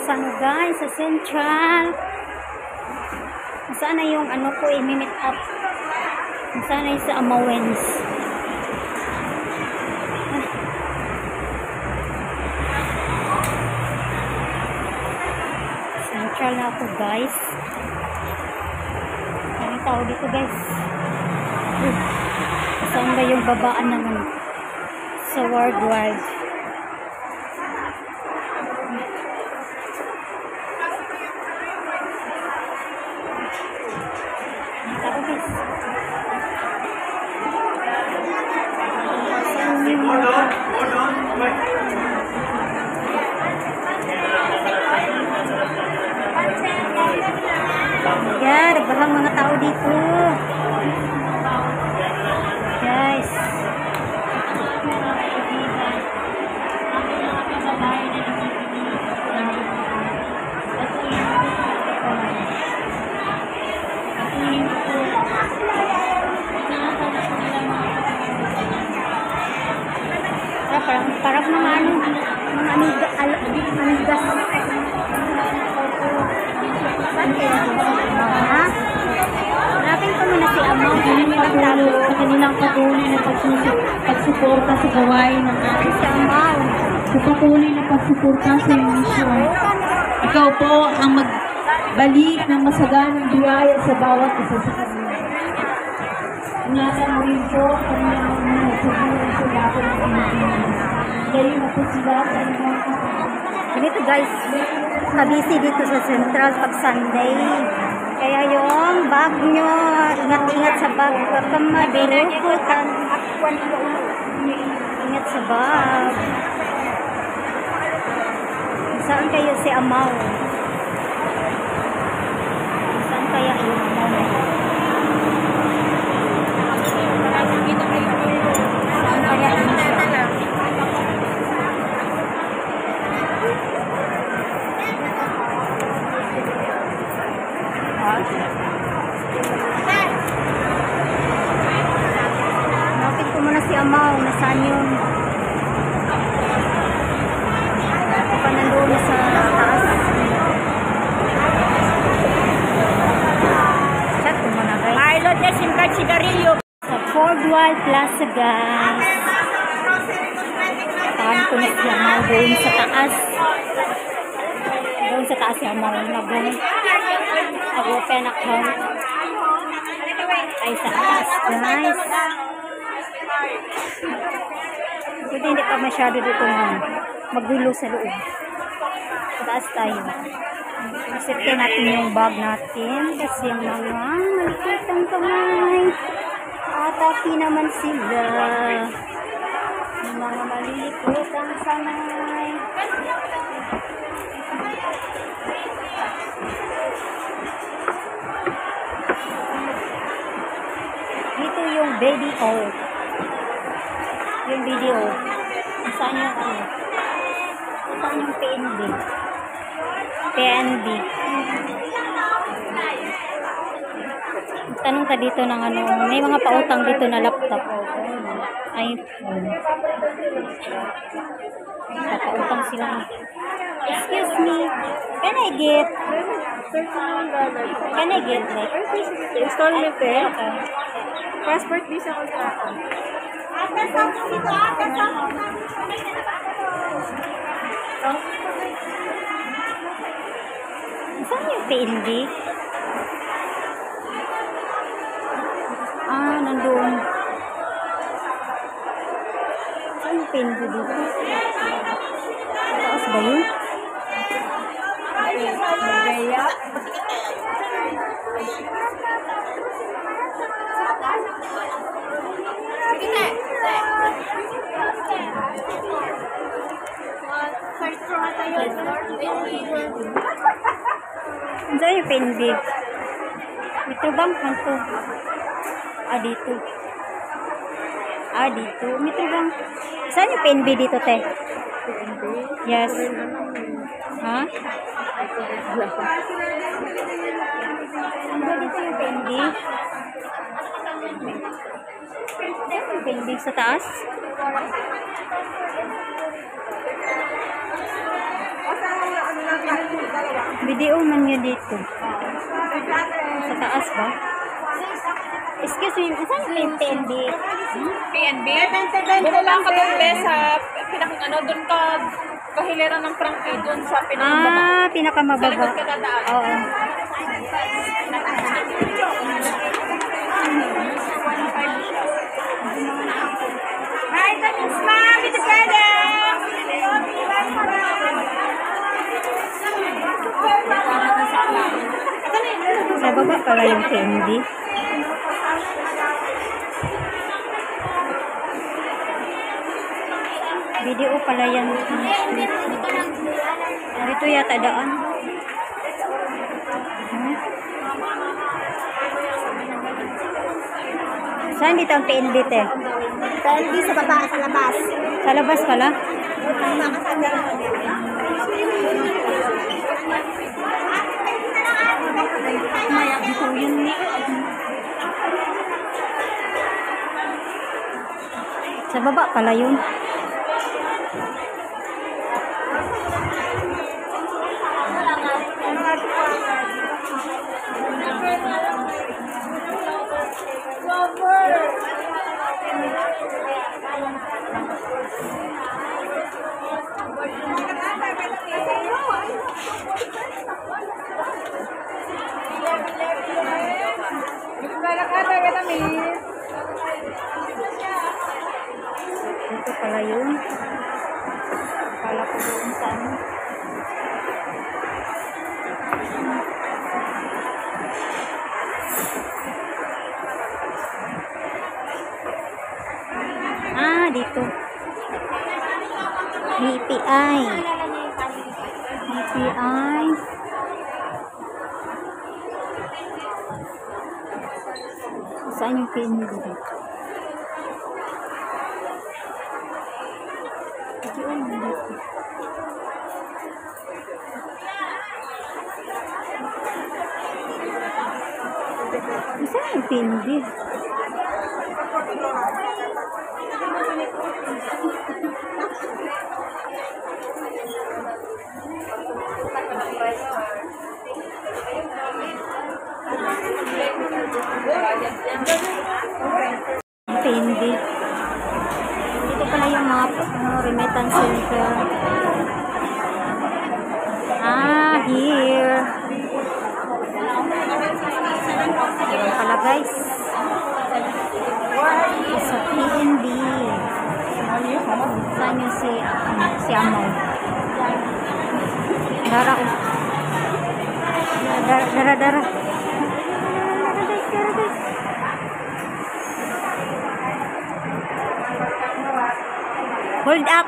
Saan guys? Sa Central. Saan na yung ano ko i-meet up? Saan na yung sa Amawens? Central na ako guys. Ang tao dito guys. Saan ba yung babaan naman? Sa Worldwide. Yeah, nagbahang mga tao dito. Guys. Parang mga ano, mga amigas. Ha? Hanapin ko muna si Amaw. Kanilang patuloy na pagsuporta sa gawain ng ating Si Amaw. sa patuloy na pagsuporta sa misyon. Ikaw po ang magbalik ng masaganang biyaya sa bawat isa sa kanila. Ingatan mo rin po ang kanilang mga sabihin sa lahat ng Pilipinas. Dahil na po sila sa inyong Ganito guys, kabisi dito sa Central pag Sunday. Kaya yung bag nyo, ingat-ingat sa bag. Huwag kang mabirukutan. Ingat sa bag. Saan kayo si Amaw? Saan kaya yung Amaw? Saan kaya yung siya? Nakit ko muna si Amaw. Nasaan yun? Ako pa nandoon sa taas. Chat ko muna guys. Pilot na simkat si Darillo. Sa Worldwide Plaza guys. Tahan ko na si Amaw doon sa taas. Doon sa taas si Amaw. Nag-open account. Ay sa taas guys. Buti hindi pa masyado dito magulo sa loob. Sa taas tayo. Isipin natin yung bag natin. Kasi yung mga malikitang kamay. Atake naman sila. Yung mga malikitang kamay. Dito yung baby O. Yung video. Saan yung ano? Saan yung PNB? PNB. Tanong ka dito ng ano, may mga pautang dito na laptop. iPhone. Papautang sila. Excuse me. Can I get like Installment eh. okay. Passport visa contract. Saan yung PNB? Nandun. Saan yung PNB dito? Taas ba yun? Diyan yung PNB. Metrobank lang to. Dito. Dito. Metrobank. Saan yung PNB dito, te? PNB? Yes. Ha? Dito yung PNB. Yung PNB sa taas. Video man nyo dito. Sa taas ba? Excuse me, saan yung PNB? PNB? Bumaba ka doon, be, sa pinakang ano, doon ka kahiliran ng Frankie, doon sa pinakababa. Ah, Sa pinakamababa. likod ka dadaan. Oo. Hi, Tanis Mom! It's together! Sa baba pala yung candy. Video pala yan. Dito yata daan. Hmm? Saan dito ang PNB, te? PNB sa baba, sa labas. Sa labas pala? Maya, dito yun ni. Sa baba pala yun. Dito pala yun. Akala ko doon sa ano. Ah, dito. BPI. BPI. Saan yung pin dito? Ito yung dito. Saan yung pin dito? PNB. Dito pala yung mga remittance center. Ah, here. Ayan pala guys. Sa PNB. Saan yung si Amaw? Dara. Dara. Hold up.